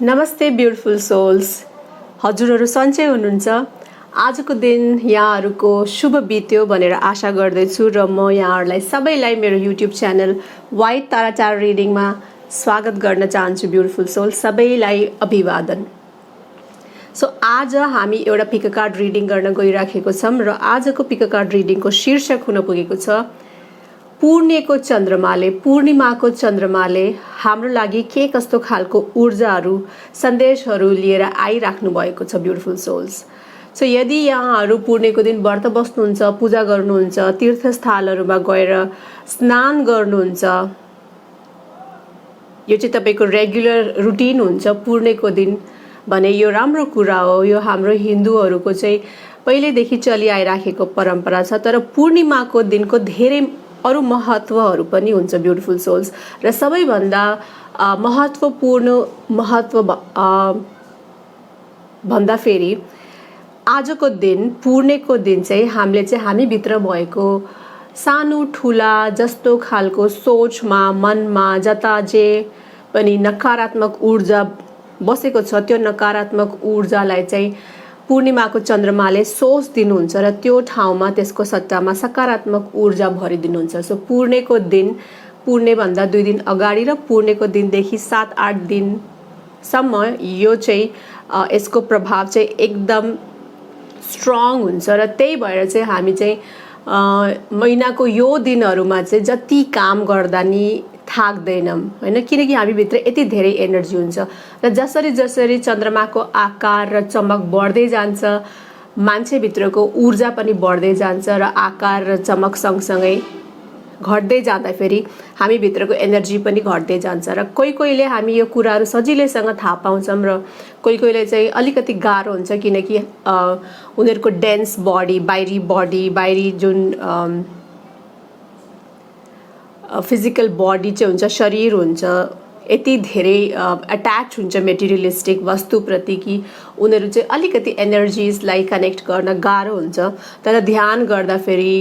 नमस्ते beautiful souls. हजुरहरू सन्चै हुनुहुन्छ? आजको दिन यहाँहरूको शुभ बित्यो भनेर आशा गर्दैछु र म यहाँहरूलाई सबैलाई मेरो युट्युब च्यानल व्हाइट ताराटार रिडिङमा स्वागत गर्न चाहन्छु। ब्युटिफुल सोल्स सबैलाई अभिवादन। सो आज हामी एउटा पिक कार्ड रिडिङ गर्न गइराखेको छौँ र आजको पिक कार्ड रिडिङको शीर्षक हुन पुगेको छ पूर्णिमाको चन्द्रमाले हाम्रो लागि के कस्तो खालको ऊर्जाहरू सन्देशहरू लिएर आइराख्नु भएको छ ब्युटिफुल सोल्स। सो यदि यहाँहरू पूर्णिमाको दिन व्रत बस्नुहुन्छ, पूजा गर्नुहुन्छ, तीर्थस्थलहरूमा गएर स्नान गर्नुहुन्छ, यो चाहिँ तपाईँको रेगुलर रुटिन हुन्छ पूर्णिमाको दिन भने यो राम्रो कुरा हो। यो हाम्रो हिन्दूहरूको चाहिँ पहिल्यैदेखि चलिआइराखेको परम्परा छ। तर पूर्णिमाको दिनको धेरै अरू महत्त्वहरू पनि हुन्छ ब्युटिफुल सोल्स र सबैभन्दा महत्त्व भन्दा फेरि आजको दिन पूर्णिमाको दिन चाहिँ हामीभित्र भएको सानो ठुला जस्तो खालको सोचमा मनमा जता जे पनि नकारात्मक ऊर्जा बसेको छ त्यो नकारात्मक ऊर्जालाई चाहिँ पूर्णिमाको चन्द्रमाले सोच दिनुहुन्छ र त्यो ठाउँमा त्यसको सट्टामा सकारात्मक ऊर्जा भरिदिनुहुन्छ। सो पूर्णिमाको दिन, पूर्णिमाभन्दा 2 दिन अगाडि र पूर्णिमाको दिनदेखि 7-8 दिनसम्म यो चाहिँ यसको प्रभाव चाहिँ एकदम स्ट्रङ हुन्छ र त्यही भएर चाहिँ हामी चाहिँ महिनाको यो दिनहरूमा चाहिँ जति काम गर्दा नि थाक्दैनौँ हैन, किनकि हामीभित्र यति धेरै एनर्जी हुन्छ र जसरी जसरी चन्द्रमाको आकार र चमक बढ्दै जान्छ मान्छेभित्रको ऊर्जा पनि बढ्दै जान्छ र आकार र चमक सँगसँगै घट्दै जाँदाखेरि हामीभित्रको एनर्जी पनि घट्दै जान्छ र कोहीले हामी यो कुराहरू सजिलैसँग थाहा पाउँछौँ र कोहीले चाहिँ अलिकति गाह्रो हुन्छ किनकि उनीहरूको डेन्स बडी, बाहिरी जुन फिजिकल बडी चाहिँ हुन्छ, शरीर हुन्छ, यति धेरै अट्याच हुन्छ मेटेरियलिस्टिक वस्तुप्रति कि उनीहरू चाहिँ अलिकति एनर्जिजलाई कनेक्ट गर्न गाह्रो हुन्छ। तर ध्यान गर्दाखेरि,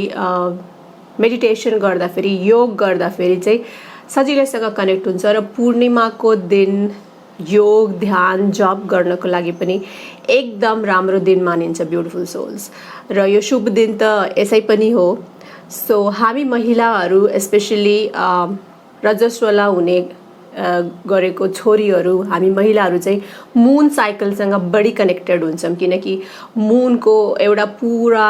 मेडिटेसन गर्दाखेरि, योग गर्दाखेरि चाहिँ सजिलैसँग कनेक्ट हुन्छ र पूर्णिमाको दिन योग, ध्यान, जप गर्नको लागि पनि एकदम राम्रो दिन मानिन्छ ब्युटिफुल सोल्स र यो शुभ दिन त यसै पनि हो। सो हामी महिलाहरू स्पेसली रजस्वला हुने गरेको छोरीहरू, हामी महिलाहरू चाहिँ मुन साइकलसँग बढी कनेक्टेड हुन्छौँ किनकि मुनको एउटा पुरा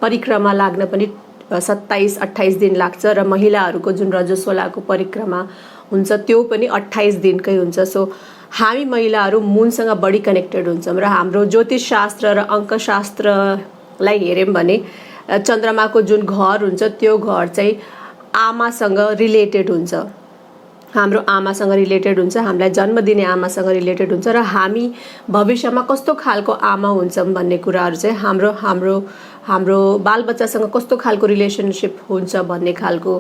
परिक्रमा लाग्न पनि 27-28 दिन लाग्छ र महिलाहरूको जुन रजस्वलाको परिक्रमा हुन्छ त्यो पनि 28 दिनकै हुन्छ। सो हामी महिलाहरू मुनसँग बढी कनेक्टेड हुन्छौँ र हाम्रो ज्योतिष शास्त्र र अङ्कशास्त्रलाई हेऱ्यौँ भने चन्द्रमाको जुन घर हुन्छ त्यो घर चाहिँ आमासँग रिलेटेड हुन्छ, हाम्रो आमासँग रिलेटेड हुन्छ, हामीलाई जन्म दिने आमासँग रिलेटेड हुन्छ र हामी भविष्यमा कस्तो खालको आमा हुन्छौँ भन्ने कुराहरू चाहिँ हाम्रो बालबच्चासँग कस्तो खालको रिलेसनसिप हुन्छ भन्ने खालको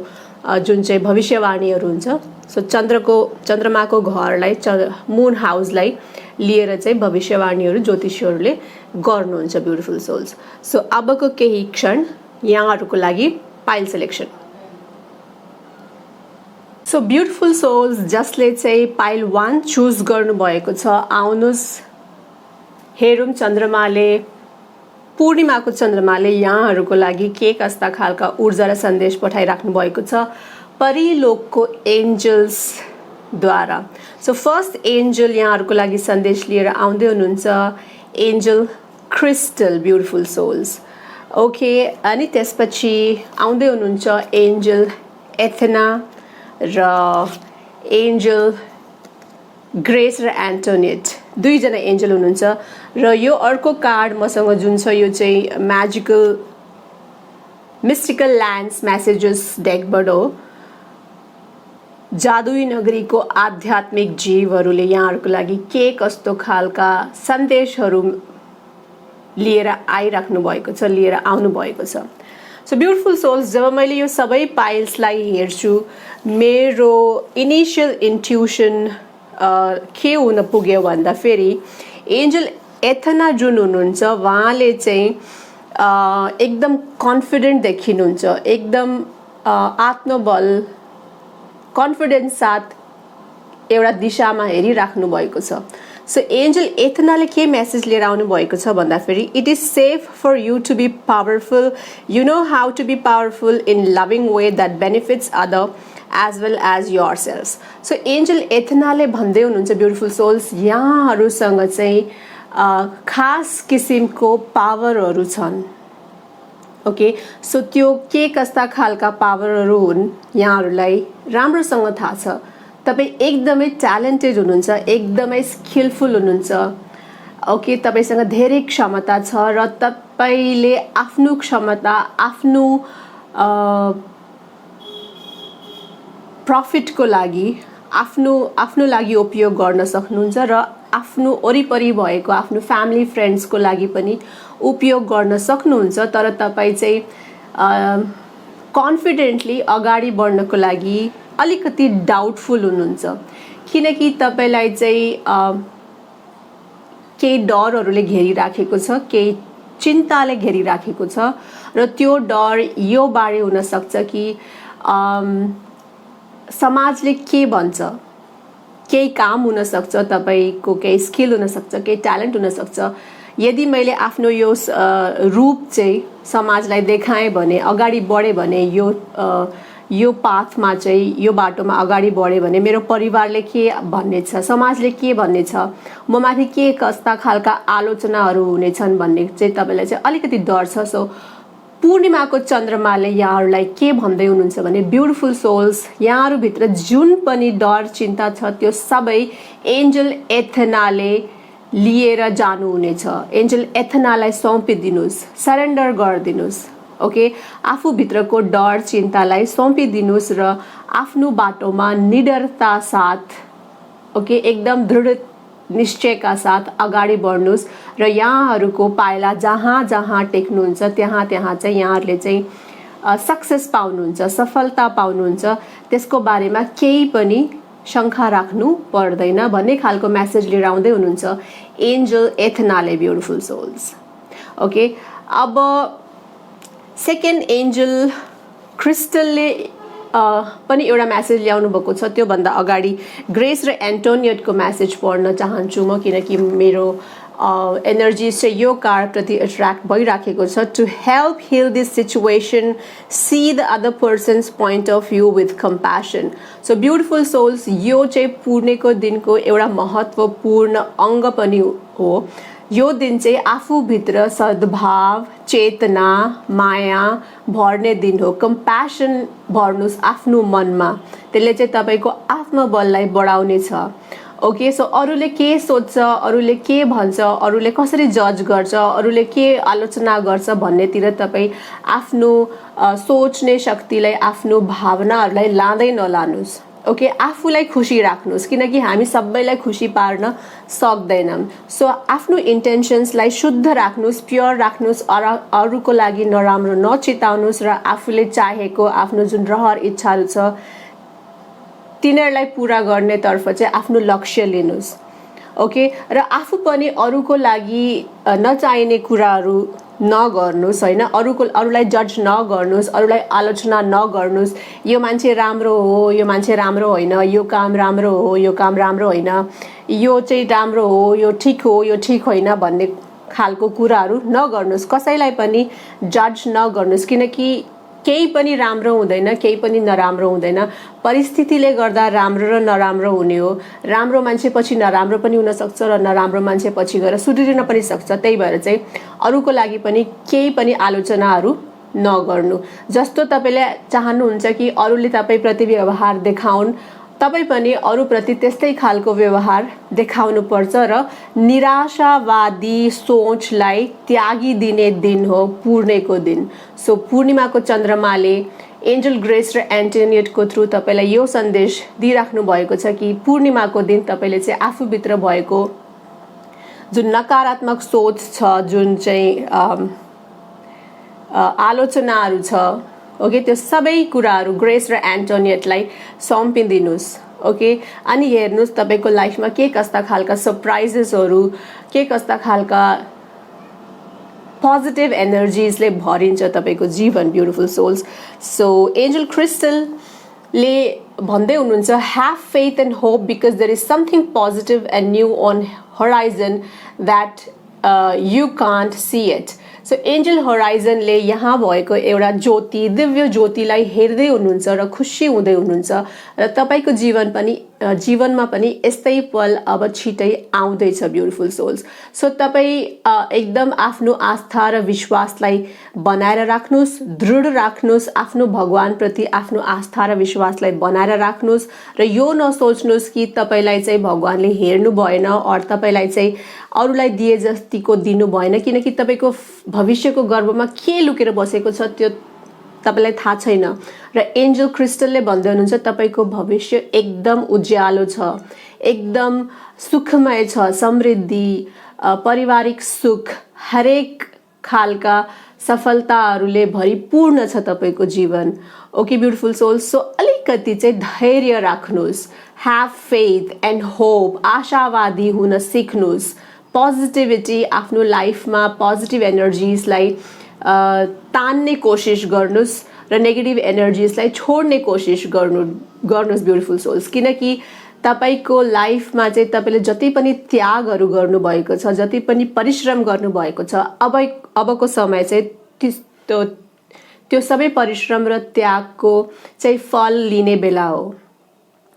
जुन चाहिँ भविष्यवाणीहरू हुन्छ। सो चन्द्रमाको घरलाई, मुन हाउसलाई लिएर चाहिँ भविष्यवाणीहरू ज्योतिषीहरूले गर्नुहुन्छ ब्युटिफुल सोल्स। सो अबको केही क्षण यहाँहरूको लागि pile selection. So beautiful souls जसले चाहिँ पाइल 1 चुज गर्नुभएको छ, आउनुहोस् हेरौँ पूर्णिमाको चन्द्रमाले यहाँहरूको लागि के कस्ता खालका ऊर्जा र सन्देश पठाइराख्नु भएको छ परिलोकको एन्जल्सद्वारा। सो फर्स्ट एन्जल यहाँहरूको लागि सन्देश लिएर आउँदै हुनुहुन्छ angel crystal beautiful souls. Okay, अनि त्यसपछि आउँदै हुनुहुन्छ एन्जल एथेना र एन्जल ग्रेस र एन्टोनियट, 2 जना एन्जल हुनुहुन्छ र यो अर्को कार्ड मसँग जुन छ यो चाहिँ मिस्टिकल ल्यान्ड्स मेसेजेस डेकबाट हो। जादुई नगरीको आध्यात्मिक जीवहरूले यहाँहरूको लागि के कस्तो खालका सन्देशहरू लिएर आइराख्नु भएको छ, लिएर आउनु भएको छ। सो ब्युटिफुल सोल्स, जब मैले यो सबै पाइल्सलाई हेर्छु मेरो इनिसियल इन्ट्युसन के हुन पुग्यो भन्दा फेरि एन्जल एथेना जुन हुनुहुन्छ उहाँले चाहिँ एकदम कन्फिडेन्ट देखिनुहुन्छ, एकदम आत्मबल कन्फिडेन्स साथ एउटा दिशामा हेरिराख्नु भएको छ। सो एन्जल एथनाले के मेसेज लिएर आउनु भएको छ भन्दाखेरि it is safe for you to be powerful, you know how to be powerful in loving way that benefits other as well as yourselves. So angel एथनाले भन्दै हुनुहुन्छ ब्युटिफुल सोल्स, यहाँहरूसँग चाहिँ खास किसिमको पावरहरू छन्। ओके, सो त्यो के कस्ता खालका पावरहरू हुन् यहाँहरूलाई राम्रोसँग थाहा छ। तपाईँ एकदमै ट्यालेन्टेड हुनुहुन्छ, एकदमै स्किलफुल हुनुहुन्छ। ओके, तपाईँसँग धेरै क्षमता छ र तपाईँले आफ्नो क्षमता आफ्नो प्रफिटको लागि आफ्नो लागि उपयोग गर्न सक्नुहुन्छ र आफ्नो वरिपरि भएको आफ्नो फ्यामिली फ्रेन्ड्सको लागि पनि उपयोग गर्न सक्नुहुन्छ। तर तपाईँ चाहिँ कन्फिडेन्टली अगाडि बढ्नको लागि अलिकति डाउटफुल हुनुहुन्छ, किनकि तपाईँलाई चाहिँ केही डरहरूले घेरिराखेको छ, केही चिन्ताले घेरिराखेको छ र त्यो डर यो बारे हुनसक्छ कि समाजले के भन्छ, केही काम हुनसक्छ, तपाईँको केही स्किल हुनसक्छ, केही ट्यालेन्ट हुनसक्छ। यदि मैले आफ्नो यो रूप चाहिँ समाजलाई देखाएँ भने, अगाडि बढेँ भने, यो पाथमा चाहिँ यो बाटोमा अगाडि बढ्यो भने मेरो परिवारले के भन्नेछ, समाजले के भन्नेछ, म माथि के कस्ता खालका आलोचनाहरू हुनेछन् भन्ने चाहिँ तपाईँलाई चाहिँ अलिकति डर छ। सो पूर्णिमाको चन्द्रमाले यहाँहरूलाई के भन्दै हुनुहुन्छ भने ब्युटिफुल सोल्स, यहाँहरूभित्र जुन पनि डर चिन्ता छ त्यो सबै एन्जल एथनाले लिएर जानुहुनेछ। एन्जल एथनालाई सुम्पिदिनुहोस्, सरेन्डर गरिदिनुहोस्। ओके, आफूभित्रको डर चिन्तालाई सुम्पिदिनुहोस् र आफ्नो बाटोमा निडरता साथ, ओके, एकदम दृढ निश्चयका साथ अगाडि बढ्नुहोस् र यहाँहरूको पाइला जहाँ जहाँ टेक्नुहुन्छ त्यहाँ त्यहाँ चाहिँ यहाँहरूले चाहिँ सक्सेस पाउनुहुन्छ, सफलता पाउनुहुन्छ। त्यसको बारेमा केही पनि शङ्का राख्नु पर्दैन भन्ने खालको मेसेज लिएर आउँदै हुनुहुन्छ एन्जल एथनाले ब्युटिफुल सोल्स। ओके, अब सेकेन्ड एन्जल क्रिस्टलले पनि एउटा मेसेज ल्याउनु भएको छ। त्योभन्दा अगाडि ग्रेस र एन्टोनियटको मेसेज पढ्न चाहन्छु म, किनकि मेरो एनर्जिज चाहिँ यो कार्डप्रति एट्र्याक्ट भइराखेको छ। To help heal this situation, see the other persons point of view with compassion. So beautiful souls, यो चाहिँ पूर्णेको दिनको एउटा महत्त्वपूर्ण अङ्ग पनि हो। यो दिन चाहिँ आफूभित्र सद्भाव, चेतना, माया भर्ने दिन हो। कम्प्यासन भर्नुहोस् आफ्नो मनमा, त्यसले चाहिँ तपाईँको आत्मबललाई बढाउनेछ। ओके, सो अरूले के सोच्छ, अरूले के भन्छ, अरूले कसरी जज गर्छ, अरूले के आलोचना गर्छ भन्नेतिर तपाईँ आफ्नो सोच्ने शक्तिलाई, आफ्नो भावनाहरूलाई लाँदै नलानुहोस्। ओके, आफूलाई खुसी राख्नुहोस्, किनकि हामी सबैलाई खुसी पार्न सक्दैनौँ। सो आफ्नो इन्टेन्सन्सलाई शुद्ध राख्नुहोस्, प्योर राख्नुहोस्, अरूको लागि नराम्रो नचिताउनुहोस् र आफूले चाहेको आफ्नो जुन रहर इच्छाहरू छ तिनीहरूलाई पुरा गर्नेतर्फ चाहिँ आफ्नो लक्ष्य लिनुहोस्। ओके, र आफू पनि अरूको लागि नचाहिने कुराहरू नगर्नुहोस्, होइन, अरूलाई जज नगर्नुहोस्, अरूलाई आलोचना नगर्नुहोस्। यो मान्छे राम्रो हो, यो मान्छे राम्रो होइन, यो काम राम्रो हो, यो काम राम्रो होइन, यो चाहिँ राम्रो हो, यो ठिक हो, यो ठिक होइन भन्ने खालको कुराहरू नगर्नुहोस्। कसैलाई पनि जज नगर्नुहोस्, किनकि केही पनि राम्रो हुँदैन, केही पनि नराम्रो हुँदैन। परिस्थितिले गर्दा राम्रो र नराम्रो हुने हो। राम्रो मान्छे पछि नराम्रो पनि हुनसक्छ र नराम्रो मान्छे पछि गएर सुध्रिन पनि सक्छ। त्यही भएर चाहिँ अरूको लागि पनि केही पनि आलोचनाहरू नगर्नु। जस्तो तपाईँले चाहनुहुन्छ कि अरूले तपाईँप्रति व्यवहार देखाउन्, तपाईँ पनि अरूप्रति त्यस्तै खालको व्यवहार देखाउनुपर्छ र निराशावादी सोचलाई त्यागिदिने दिन हो पूर्णेको दिन। सो पूर्णिमाको चन्द्रमाले एन्जल ग्रेस र एन्टोनियटको थ्रु तपाईँलाई यो सन्देश दिइराख्नु भएको छ कि पूर्णिमाको दिन तपाईँले चाहिँ आफूभित्र भएको जुन नकारात्मक सोच छ, जुन चाहिँ आलोचनाहरू छ, ओके, त्यो सबै कुराहरू ग्रेस र एन्टोनियटलाई सुम्पिदिनुहोस्। ओके, अनि हेर्नुहोस् तपाईँको लाइफमा के कस्ता खालका सरप्राइजेसहरू, के कस्ता खालका पोजिटिभ एनर्जिजले भरिन्छ तपाईँको जीवन beautiful souls. So angel Crystal ले भन्दै हुनुहुन्छ have faith and hope because there is something positive and new on horizon that you can't see it. So angel होराइजनले यहाँ भएको एउटा ज्योति, दिव्य ज्योतिलाई हेर्दै हुनुहुन्छ र खुसी हुँदै हुनुहुन्छ र तपाईँको जीवनमा पनि यस्तै पल अब छिटै आउँदैछ ब्युटिफुल सोल्स. सो तपाईँ एकदम आफ्नो आस्था र विश्वासलाई बनाएर राख्नुहोस्, दृढ राख्नुहोस्, आफ्नो भगवानप्रति आफ्नो आस्था र विश्वासलाई बनाएर राख्नुहोस् र यो नसोच्नुहोस् कि तपाईँलाई चाहिँ भगवानले हेर्नु भएन अर तपाईँलाई चाहिँ अरूलाई दिए जतिको दिनु भएन, किनकि तपाईँको भविष्यको गर्भमा के लुकेर बसेको छ त्यो तपाईँलाई थाहा छैन. र एन्जल क्रिस्टलले भन्दै हुनुहुन्छ तपाईँको भविष्य एकदम उज्यालो छ, एकदम सुखमय छ, समृद्धि, पारिवारिक सुख, हरेक खालका सफलताहरूले भरिपूर्ण छ तपाईँको जीवन. Okay beautiful souls. सो अलिकति चाहिँ धैर्य राख्नुहोस्, ह्याभ फेथ एन्ड होप, आशावादी हुन सिक्नुहोस्, पोजिटिभिटी आफ्नो लाइफमा पोजिटिभ एनर्जिजलाई तान्ने कोसिस गर्नुहोस् र नेगेटिभ एनर्जिजलाई छोड्ने कोसिस गर्नुहोस् ब्युटिफुल सोल्स. किनकि तपाईँको लाइफमा चाहिँ तपाईँले जति पनि त्यागहरू गर्नुभएको छ, जति पनि परिश्रम गर्नुभएको छ, अबको समय चाहिँ त्यो सबै परिश्रम र त्यागको चाहिँ फल लिने बेला हो.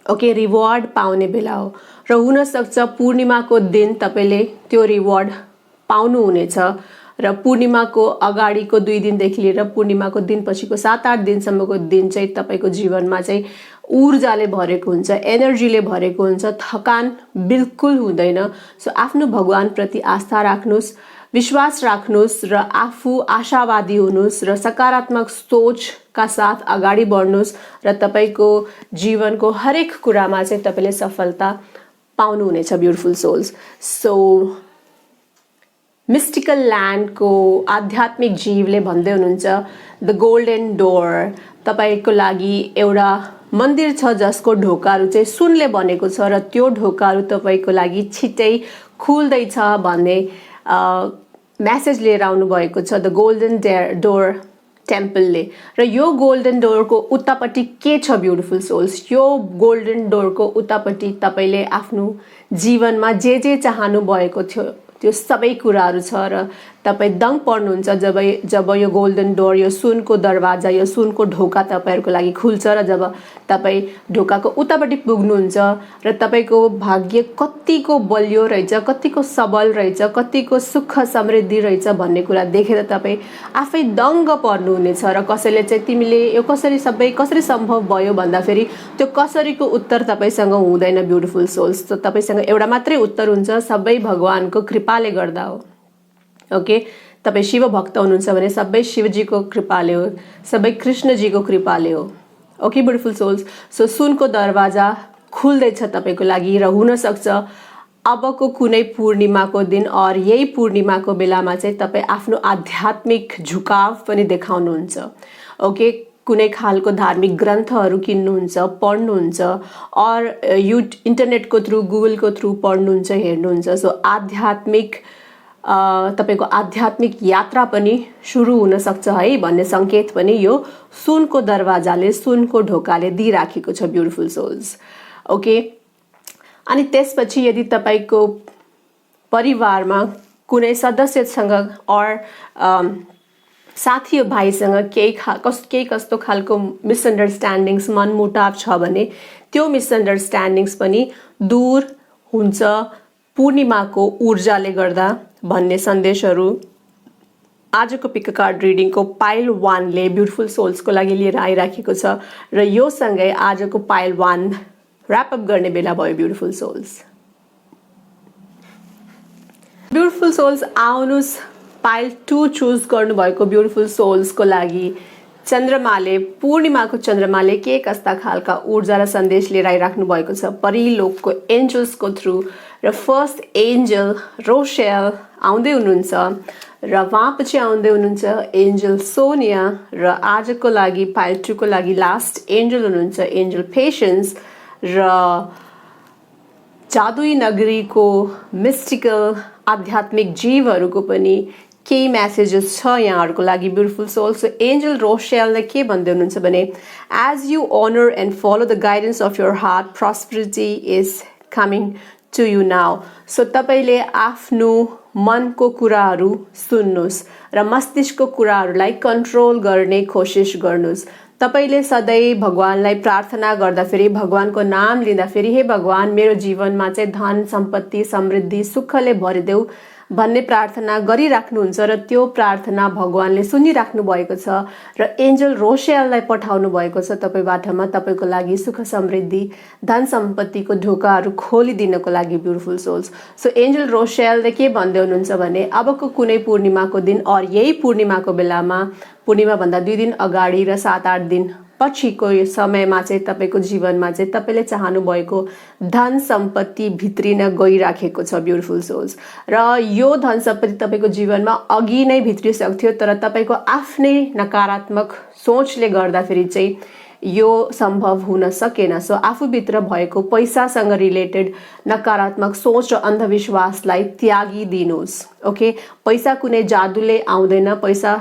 ओके, रिवार्ड पाउने बेला हो र हुनसक्छ पूर्णिमाको दिन तपाईँले त्यो रिवार्ड पाउनुहुनेछ र पूर्णिमाको अगाडिको 2 दिनदेखि लिएर पूर्णिमाको दिन पछिको 7-8 दिनसम्मको दिन चाहिँ तपाईँको जीवनमा चाहिँ ऊर्जाले भरेको हुन्छ, एनर्जीले भरेको हुन्छ, थकान बिल्कुल हुँदैन. सो आफ्नो भगवानप्रति आस्था राख्नुहोस्, विश्वास राख्नुहोस् र आफू आशावादी हुनुहोस् र सकारात्मक सोचका साथ अगाडि बढ्नुहोस् र तपाईँको जीवनको हरेक कुरामा चाहिँ तपाईँले सफलता पाउनुहुनेछ ब्युटिफुल सोल्स. सो मिस्टिकल ल्यान्डको आध्यात्मिक जीवले भन्दै हुनुहुन्छ द गोल्डन डोर तपाईँको लागि एउटा मन्दिर छ जसको ढोकाहरू चाहिँ सुनले बनेको छ र त्यो ढोकाहरू तपाईँको लागि छिट्टै खुल्दैछ भन्ने मेसेज लिएर आउनु भएको छ द गोल्डन डोर टेम्पलले. र यो गोल्डन डोरको उतापट्टि के छ ब्युटिफुल सोल्स? यो गोल्डन डोरको उतापट्टि तपाईँले आफ्नो जीवनमा जे चाहनु भएको थियो त्यो सबै कुराहरू छ र तपाईँ दङ पर्नुहुन्छ जब यो गोल्डन डोर, यो सुनको दरवाजा, यो सुनको ढोका तपाईँहरूको लागि खुल्छ र जब तपाईँ ढोकाको उतापट्टि पुग्नुहुन्छ र तपाईँको भाग्य कतिको बलियो रहेछ, कतिको सबल रहेछ, कतिको सुख समृद्धि रहेछ भन्ने कुरा देखेर तपाईँ आफै दङ्ग पर्नुहुनेछ. र कसैले चाहिँ तिमीले यो कसरी सम्भव भयो भन्दाखेरि त्यो कसरीको उत्तर तपाईँसँग हुँदैन ब्युटिफुल सोल्स. त तपाईँसँग एउटा मात्रै उत्तर हुन्छ, सबै भगवानको कृपाले गर्दा हो. ओके, तपाईँ शिव भक्त हुनुहुन्छ भने सबै शिवजीको कृपाले हो, सबै कृष्णजीको कृपाले हो. Okay beautiful souls. सो सुनको दरवाजा खुल्दैछ तपाईँको लागि र हुनसक्छ अबको कुनै पूर्णिमाको दिन और यही पूर्णिमाको बेलामा चाहिँ तपाईँ आफ्नो आध्यात्मिक झुकाव पनि देखाउनुहुन्छ. ओके, कुनै खालको धार्मिक ग्रन्थहरू किन्नुहुन्छ, पढ्नुहुन्छ और इन्टरनेटको थ्रु, गुगलको थ्रु पढ्नुहुन्छ, हेर्नुहुन्छ. सो तपाईँको आध्यात्मिक यात्रा पनि सुरु हुन सक्छ है भन्ने संकेत पनि यो सुनको दरवाजाले, सुनको ढोकाले दिइराखेको छ ब्युटिफुल सोल्स. ओके, अनि त्यसपछि यदि तपाईँको परिवारमा कुनै सदस्यसँग और साथी भाइसँग केही कस्तो खालको मिसअन्डरस्ट्यान्डिङ्स, मनमुटाव छ भने त्यो मिसअन्डरस्ट्यान्डिङ्स पनि दूर हुन्छ पूर्णिमाको ऊर्जाले गर्दा भन्ने सन्देशहरू आजको पिक कार्ड रिडिङको पाइल 1 ले ब्युटिफुल सोल्सको लागि लिएर आइराखेको छ र यो सँगै आजको पाइल 1 ऱ्याप अप गर्ने बेला भयो ब्युटिफुल सोल्स. ब्युटिफुल सोल्स आउनुहोस् पाइल 2 चुज गर्नुभएको ब्युटिफुल सोल्सको लागि चन्द्रमाले, पूर्णिमाको चन्द्रमाले के कस्ता खालका ऊर्जा र सन्देश लिएर आइराख्नु भएको छ परिलोकको एन्जल्सको थ्रु. र फर्स्ट एन्जल रोशेल आउँदै हुनुहुन्छ र उहाँपछि आउँदै हुनुहुन्छ एन्जल सोनिया र आजको लागि पाइल 2 को लागि लास्ट एन्जल हुनुहुन्छ एन्जल पेशेन्स र जादुई नगरीको मिस्टिकल आध्यात्मिक जीवहरूको पनि केही मेसेजेस छ यहाँहरूको लागि ब्युटिफुल सोल. सो एन्जल रोसेलले के भन्दै हुनुहुन्छ भने as you honour and follow the guidance of your heart prosperity is coming to you now. So तपाईँले आफ्नो मनको कुराहरू सुन्नुहोस् र मस्तिष्कको कुराहरूलाई कन्ट्रोल गर्ने कोसिस गर्नुहोस्. तपाईँले सधैँ भगवानलाई प्रार्थना गर्दाखेरि भगवानको नाम लिँदाखेरि हे भगवान मेरो जीवनमा चाहिँ धन सम्पत्ति समृद्धि सुखले भरिदेऊ भन्ने प्रार्थना गरिराख्नुहुन्छ र त्यो प्रार्थना भगवानले सुनिराख्नु भएको छ र एन्जल रोसेललाई पठाउनु भएको छ तपाईँबाटमा तपाईँको लागि सुख समृद्धि धन सम्पत्तिको ढोकाहरू खोलिदिनको लागि ब्युटिफुल सोल्स. सो एन्जल रोसेलले के भन्दै हुनुहुन्छ भने अबको कुनै पूर्णिमाको दिन अर यही पूर्णिमाको बेलामा पूर्णिमा भन्दा 2 दिन अगाडि र 7-8 दिन पछिको समयमा चाहिँ तपाईँको जीवनमा चाहिँ तपाईँले चाहनु भएको धन सम्पत्ति भित्रिन गइराखेको छ ब्युटिफुल सोल्स. र यो धन सम्पत्ति तपाईँको जीवनमा अघि नै भित्रिसक्थ्यो तर तपाईँको आफ्नै नकारात्मक सोचले गर्दाखेरि चाहिँ यो सम्भव हुन सकेन. सो आफूभित्र भएको पैसासँग रिलेटेड नकारात्मक सोच र अन्धविश्वासलाई त्यागिदिनुहोस्. ओके, पैसा कुनै जादुले आउँदैन. पैसा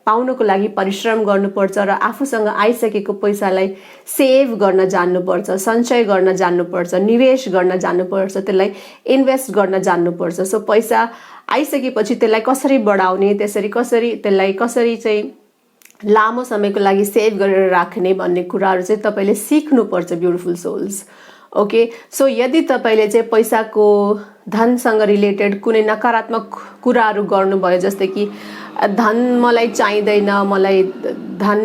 पाउनको लागि परिश्रम गर्नुपर्छ र आफूसँग आइसकेको पैसालाई सेभ गर्न जान्नुपर्छ, सञ्चय गर्न जान्नुपर्छ, निवेश गर्न जान्नुपर्छ, त्यसलाई इन्भेस्ट गर्न जान्नुपर्छ. सो पैसा आइसकेपछि त्यसलाई कसरी बढाउने, त्यसलाई कसरी चाहिँ लामो समयको लागि सेभ गरेर राख्ने भन्ने कुराहरू चाहिँ तपाईँले सिक्नुपर्छ ब्युटिफुल सोल्स. ओके, सो यदि तपाईँले चाहिँ पैसाको धनसँग रिलेटेड कुनै नकारात्मक कुराहरू गर्नुभयो जस्तै कि धन मलाई चाहिँदैन, मलाई धन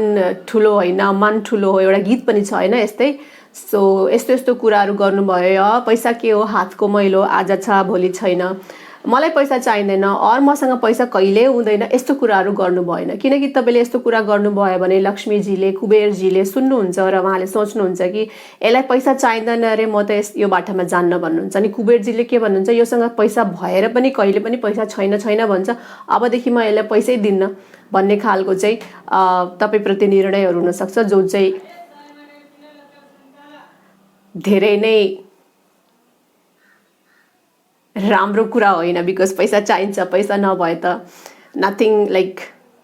ठुलो होइन मन ठुलो हो, एउटा गीत पनि छ होइन यस्तै. सो यस्तो कुराहरू गर्नुभयो, पैसा के हो हातको मैलो आज छ भोलि छैन, मलाई पैसा चाहिँदैन अर मसँग पैसा कहिले हुँदैन, यस्तो कुराहरू गर्नु भएन. किनकि तपाईँले यस्तो कुरा गर्नुभयो भने लक्ष्मीजीले कुबेरजीले सुन्नुहुन्छ र उहाँले सोच्नुहुन्छ कि यसलाई पैसा चाहिँदैन अरे म त यो बाटोमा जान्न भन्नुहुन्छ. अनि कुबेरजीले के भन्नुहुन्छ, योसँग पैसा भएर पनि कहिले पनि पैसा छैन भन्छ, अबदेखि म यसलाई पैसै दिन्न भन्ने खालको चाहिँ तपाईँप्रति निर्णयहरू हुनसक्छ जो चाहिँ धेरै नै राम्रो कुरा होइन. बिकज पैसा चाहिन्छ, पैसा नभए त nothing like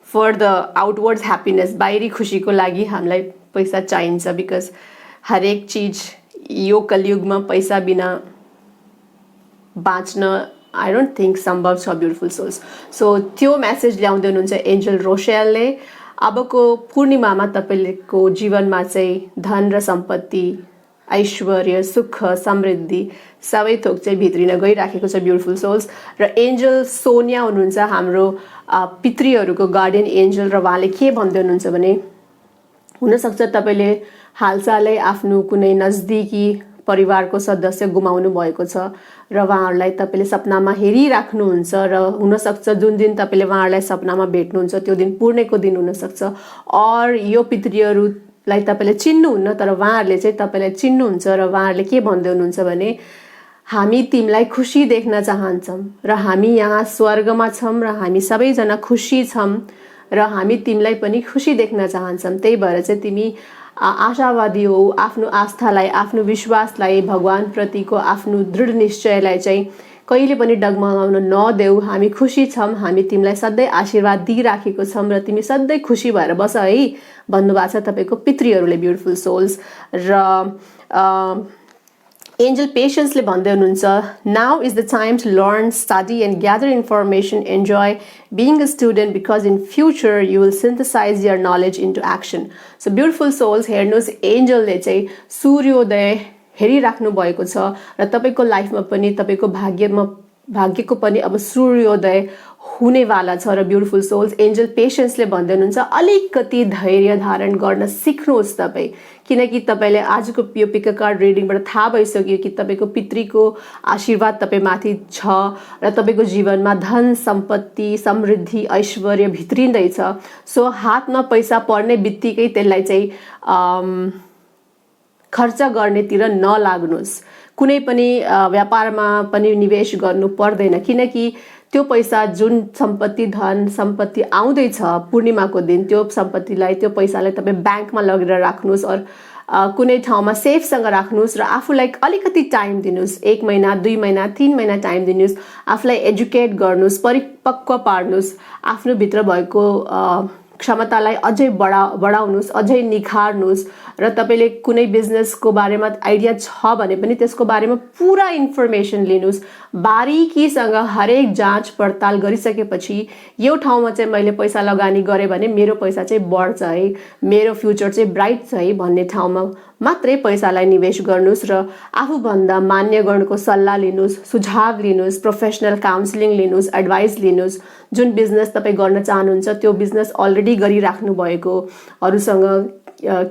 for the outwards happiness, बाहिरी खुसीको लागि हामीलाई पैसा चाहिन्छ. बिकज हरेक चिज यो कलियुगमा पैसा बिना बाँच्न आई डोन्ट थिङ्क सम्भव छ ब्युटिफुल सोल्स. सो त्यो मेसेज ल्याउँदै हुनुहुन्छ एन्जल रोसेलले. अबको पूर्णिमामा तपाईँको जीवनमा चाहिँ धन र सम्पत्ति ऐश्वर्य सुख समृद्धि सबै थोक चाहिँ भित्रिन गइराखेको छ ब्युटिफुल सोल्स. र एन्जल सोनिया हुनुहुन्छ हाम्रो पितृहरूको गार्डियन एन्जल र उहाँले के भन्दै हुनुहुन्छ भने हुनसक्छ तपाईँले हालसालै आफ्नो कुनै नजदिकी परिवारको सदस्य गुमाउनु भएको छ र उहाँहरूलाई तपाईँले सपनामा हेरिराख्नुहुन्छ र हुनसक्छ जुन दिन तपाईँले उहाँहरूलाई सपनामा भेट्नुहुन्छ त्यो दिन पूर्णेको दिन हुनसक्छ. और यो पितृहरूलाई तपाईँले चिन्नुहुन्न तर उहाँहरूले चाहिँ तपाईँलाई चिन्नुहुन्छ र उहाँहरूले के भन्दै हुनुहुन्छ भने हामी तिमीलाई खुसी देख्न चाहन्छौँ र हामी यहाँ स्वर्गमा छौँ र हामी सबैजना खुसी छौँ र हामी तिमीलाई पनि खुसी देख्न चाहन्छौँ. त्यही भएर चाहिँ तिमी आशावादी हो. आफ्नो आस्थालाई आफ्नो विश्वासलाई भगवानप्रतिको आफ्नो दृढ निश्चयलाई चाहिँ कहिले पनि डगमगाउन नदेऊ. हामी खुसी छौँ, हामी तिमीलाई सधैँ आशीर्वाद दिइराखेको छौँ र तिमी सधैँ खुसी भएर बस है भन्नुभएको छ तपाईँको पितृहरूले ब्युटिफुल सोल्स. र एन्जल पेशेन्सले भन्दै हुनुहुन्छ now is the time to learn study and gather information enjoy being a student because in future you will synthesise your knowledge into action. So beautiful souls हेर्नुहोस् एन्जलले चाहिँ सूर्योदय हेरिराख्नु भएको छ र तपाईँको लाइफमा पनि तपाईँको भाग्यको पनि अब सूर्योदय हुनेवाला छ. र ब्युटिफुल सोल्स एन्जल पेशेन्सले भन्दै हुनुहुन्छ अलिकति धैर्य धारण गर्न सिक्नुहोस् तपाईँ. किनकि तपाईँले आजको यो पिक कार्ड रिडिङबाट थाहा भइसक्यो कि तपाईँको पितृको आशीर्वाद तपाईँमाथि छ र तपाईँको जीवनमा धन सम्पत्ति समृद्धि ऐश्वर्य भित्रिँदैछ. सो हातमा पैसा पर्ने बित्तिकै त्यसलाई चाहिँ खर्च गर्नेतिर नलाग्नुहोस्. कुनै पनि व्यापारमा पनि निवेश गर्नु पर्दैन किनकि त्यो पैसा जुन सम्पत्ति धन सम्पत्ति आउँदैछ पूर्णिमाको दिन त्यो सम्पत्तिलाई त्यो पैसालाई तपाईँ ब्याङ्कमा लगेर राख्नुहोस्. कुनै ठाउँमा सेफसँग राख्नुहोस् र आफूलाई अलिकति टाइम दिनुहोस् 1 महिना 2 महिना 3 महिना टाइम दिनुहोस् आफूलाई एजुकेट गर्नुहोस् परिपक्व पार्नुहोस् आफ्नो भित्र भएको क्षमतालाई अझै बढाउनुहोस् अझै निखार्नुहोस् र तपाईले कुनै बिजनेसको बारेमा आइडिया छ भने पनि त्यसको बारेमा पुरा इन्फर्मेसन लिनुहोस् बारीकीसँग हरेक जाँच पडताल गरिसकेपछि यो ठाउँमा चाहिँ मैले पैसा लगानी गरेँ भने मेरो पैसा चाहिँ बढ्छ है मेरो फ्युचर चाहिँ ब्राइट छ है भन्ने ठाउँमा मात्रै पैसालाई निवेश गर्नुहोस् र आफूभन्दा मान्यगणको सल्लाह लिनुहोस् सुझाव लिनुहोस् प्रोफेसनल काउन्सिलिङ लिनुहोस् एडभाइस लिनुहोस् जुन बिजनेस तपाईँ गर्न चाहनुहुन्छ त्यो बिजनेस अलरेडी गरिराख्नु भएको अरूसँग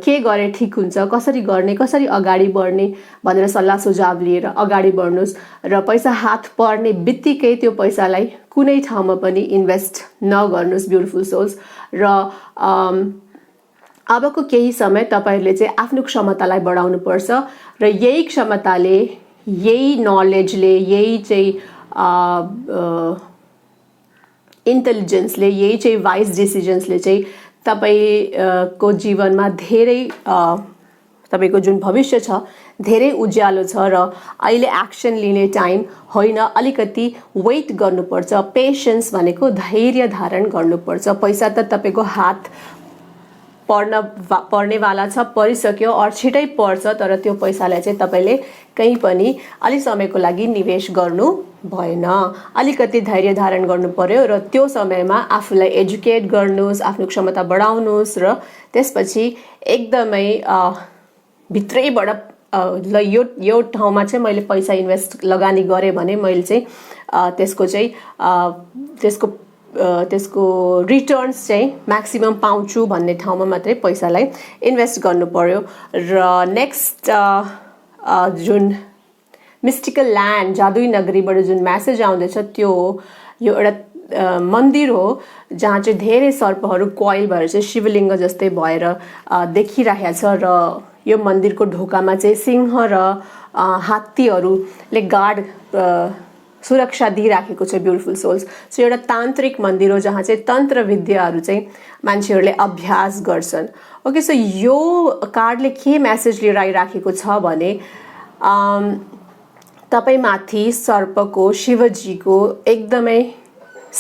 के गरे ठिक हुन्छ कसरी गर्ने कसरी अगाडि बढ्ने भनेर सल्लाह सुझाव लिएर अगाडि बढ्नुहोस् र पैसा हात पर्ने बित्तिकै त्यो पैसालाई कुनै ठाउँमा पनि इन्भेस्ट नगर्नुहोस् ब्युटिफुल सोल्स र अबको केही समय तपाईहरुले चाहिँ आफ्नो क्षमतालाई बढाउनु पर्छ र यही क्षमताले यही नलेजले यही चाहिँ इन्टेलिजेन्सले यही चाहिँ वाइज डिसिजन्सले चाहिँ तपाईको जीवनमा धेरै तपाईको जुन भविष्य छ धेरै उज्यालो छ र अहिले एक्सन लिने टाइम होइन अलिकति वेट गर्नुपर्छ पेशेन्स भनेको धैर्य धारण गर्नुपर्छ पैसा त तपाईको हात पर्नेवाला छ परिसक्यो और छिटै पर्छ तर त्यो पैसालाई चाहिँ तपाईले कहीँ पनि अलि समयको लागि निवेश गर्नु भएन अलिकति धैर्य धारण गर्नु पर्यो र त्यो समयमा आफूलाई एजुकेट गर्नुहोस् आफ्नो क्षमता बढाउनुहोस् र त्यसपछि एकदमै भित्रैबाट ल यो ठाउँमा चाहिँ मैले पैसा इन्भेस्ट लगानी गरेँ भने मैले चाहिँ त्यसको रिटर्न्स चाहिँ म्याक्सिमम पाउँछु भन्ने ठाउँमा मात्रै पैसालाई इन्भेस्ट गर्नु पर्यो र नेक्स्ट जुन मिस्टिकल ल्यान्ड जादुई नगरीबाट जुन मेसेज आउँदैछ त्यो यो एउटा मन्दिर हो जहाँ चाहिँ धेरै सर्पहरू कोइल भएर चाहिँ शिवलिङ्ग जस्तै भएर देखिरहेको छ र यो मन्दिरको ढोकामा चाहिँ सिंह र हात्तीहरूले गार्ड सुरक्षा दिइराखेको छ ब्युटिफुल सोल्स सो एउटा तान्त्रिक मन्दिर हो जहाँ चाहिँ तन्त्र विद्याहरू चाहिँ मान्छेहरूले अभ्यास गर्छन् ओके सो यो कार्डले के मेसेज लिएर आइराखेको छ भने तपाईमाथि सर्पको शिवजीको एकदमै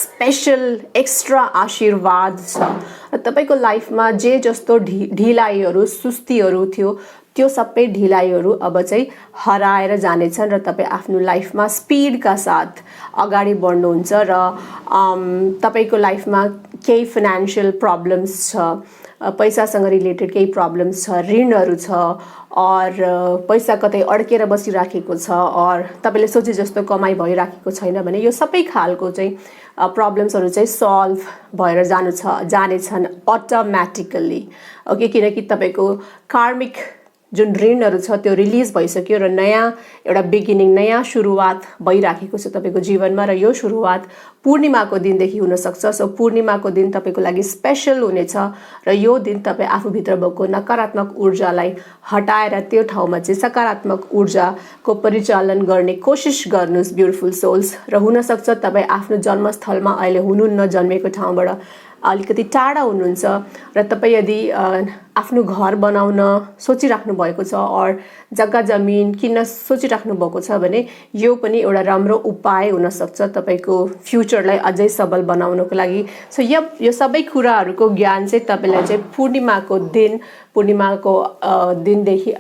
स्पेशल एक्स्ट्रा आशीर्वाद छ र तपाईको लाइफमा जे जस्तो ढिलाइहरू सुस्तीहरू थियो त्यो सबै ढिलाइहरू अब चाहिँ हराएर जानेछन् र तपाईँ आफ्नो लाइफमा स्पिडका साथ अगाडि बढ्नुहुन्छ र तपाईको लाइफमा केही फाइनान्शियल प्रब्लम्स छ पैसासँग रिलेटेड केही प्रब्लम्स छ ऋणहरू छ और पैसा कतै अड्केर बसिराखेको छ और तपाईले सोचे जस्तो कमाई भइराखेको छैन भने यो सबै खालको चाहिँ प्रब्लम्सहरू चाहिँ सल्भ भएर जानेछन् अटोमेटिकली ओके किनकि तपाईको कार्मिक जुन ऋणहरू छ त्यो रिलिज भइसक्यो र नयाँ एउटा बिगिनिङ नयाँ सुरुवात भइराखेको छ तपाईको जीवनमा र यो सुरुवात पूर्णिमाको दिनदेखि हुन सक्छ सो पूर्णिमाको दिन तपाईको लागि स्पेशल हुनेछ र यो दिन तपाईँ आफूभित्र भएको नकारात्मक ऊर्जालाई हटाएर त्यो ठाउँमा चाहिँ सकारात्मक ऊर्जाको परिचालन गर्ने कोसिस गर्नुहोस् ब्युटिफुल सोल्स र हुन सक्छ तपाईँ आफ्नो जन्मस्थलमा अहिले हुनुहुन्न जन्मेको ठाउँबाट अलिकति टाढा हुनुहुन्छ र तपाईँ यदि आफ्नो घर बनाउन सोचिराख्नु भएको छ और जग्गा जमिन किन्न सोचिराख्नु भएको छ भने यो पनि एउटा राम्रो उपाय हुन सक्छ तपाईको फ्युचरलाई अझै सबल बनाउनको लागि सो यो सबै कुराहरूको ज्ञान चाहिँ तपाईलाई चाहिँ पूर्णिमाको दिनदेखि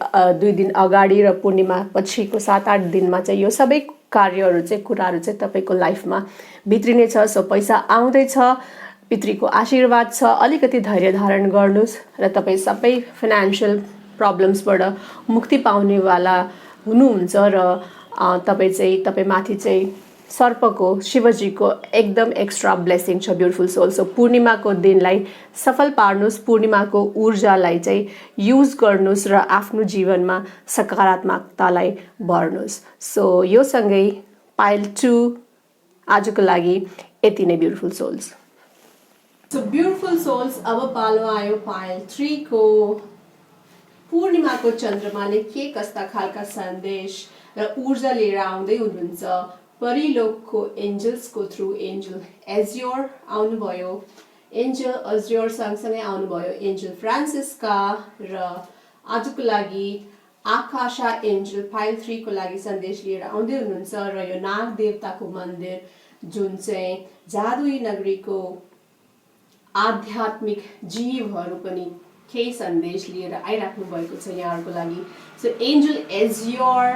2 दिन अगाडि र पूर्णिमा पछिको 7-8 दिनमा चाहिँ यो सबै कार्यहरू चाहिँ कुराहरू चाहिँ तपाईको लाइफमा भित्रिनेछ सो पैसा आउँदैछ पितृको आशीर्वाद छ अलिकति धैर्य धारण गर्नुस् र तपाई सबै फाइनान्शियल प्रब्लम्सबाट मुक्ति पाउनेवाला हुनुहुन्छ र तपाई माथि चाहिँ सर्पको शिवजीको एकदम एक्स्ट्रा ब्लेसिङ छ ब्युटिफुल सोल सो पूर्णिमाको दिनलाई सफल पार्नुस् पूर्णिमाको ऊर्जालाई चाहिँ युज गर्नुस् र आफ्नो जीवनमा सकारात्मकतालाई भर्नुस् सो यो सँगै पाइल 2 आजको लागि यति नै beautiful souls So beautiful souls, अब पालो आयो पाइल 3 को पूर्णिमाको चन्द्रमाले के कस्ता खालका सन्देश र ऊर्जा लिएर आउँदै हुनुहुन्छ परिलोकको एन्जल्सको थ्रु एन्जल एज्योर आउनुभयो एन्जल अज्योर सँगसँगै आउनुभयो एन्जल फ्रान्सिस्का र आजको लागि आकाशा एन्जल फाइल 3 को लागि सन्देश लिएर आउँदै हुनुहुन्छ र यो नाग देवताको मन्दिर जुन चाहिँ जादुई नगरीको आध्यात्मिक जीवहरू पनि केही सन्देश लिएर आइराख्नु भएको छ यहाँहरूको लागि। सो एन्जल एजियोर